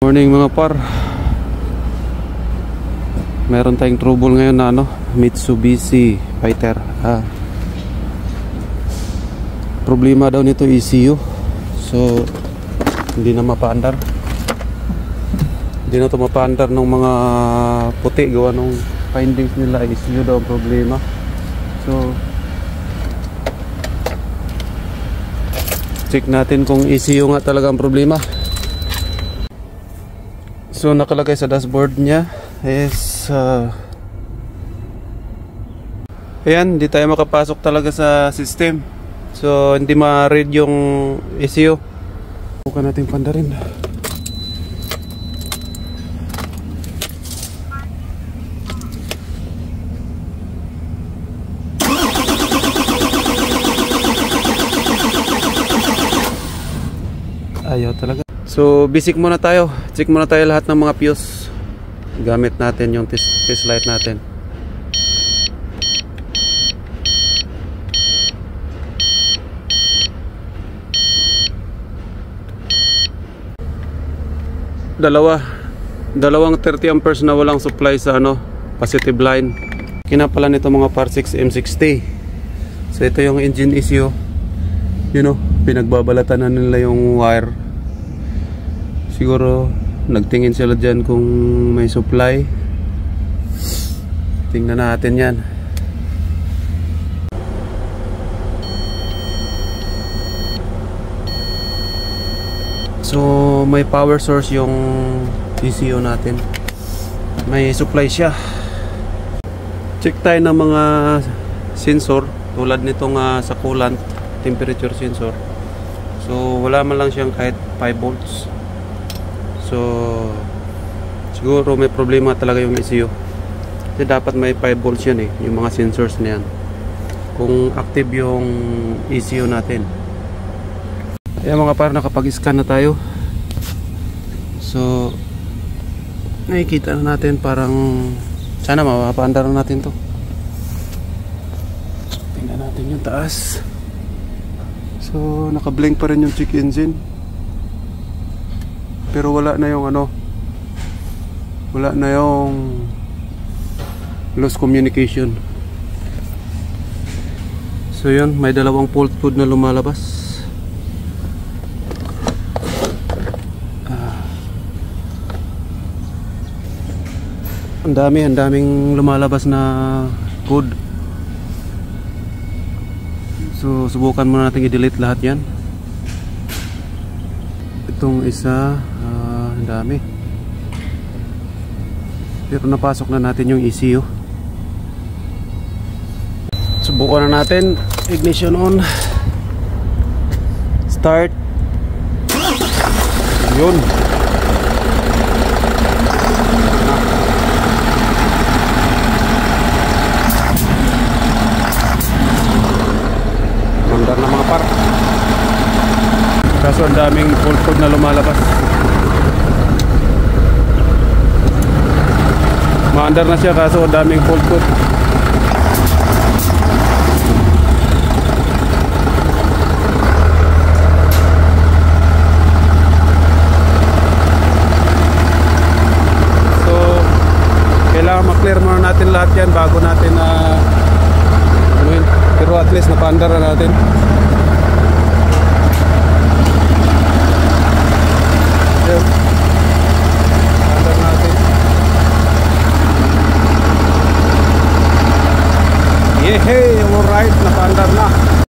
Morning mga par. Meron tayong trouble ngayon na Mitsubishi Fighter. Problema daw nito ECU. So hindi na mapaandar. Hindi na ito mapaandar ng mga puti. Gawa nung findings nila, ECU daw ang problema. So check natin kung ECU nga talaga ang problema. So nakalagay sa dashboard niya is ayan, hindi tayo makapasok talaga sa system. So hindi ma-read yung ECU. Bukan natin pandarin. Ayaw talaga. So basic muna tayo. Check muna tayo lahat ng mga fuse. Gamit natin yung test light natin. Dalawang 30 amperes na walang supply sa positive line. Kinapala nito mga par 6M60. So ito yung engine ECU. Pinagbabalatan na nila yung wire. Siguro nagtingin sila dyan kung may supply. Tingnan natin yan. So may power source yung ECU natin. May supply siya. Check tayo ng mga sensor tulad nitong sa coolant temperature sensor. So wala man lang siyang kahit 5 volts. So siguro may problema talaga yung ECU. Kasi dapat may 5 volts yan yung mga sensors na yan. Kung active yung ECU natin. Ayan mga par, nakapag-scan na tayo. So nakikita na natin, parang sana mapapaandar na natin to. Tingnan natin yung taas. So naka-blink pa rin yung check engine. Pero wala na yung wala na yung lost communication. So yun, may dalawang fault code na lumalabas. Ang daming lumalabas na code. So subukan muna natin i-delete lahat yan. Itong isa, ang dami. Pero napasok na natin yung ECU. Subukan na natin. Ignition on. Start. Yun. Mandar na mga par. Kaso ang daming fault code na lumalabas. Maandar na siya kaso ang daming fault code. So kailangan ma-clear muna natin lahat yan bago natin pero at least napaandar na natin. Paandar natin. Yehey! Alright, napaandar na.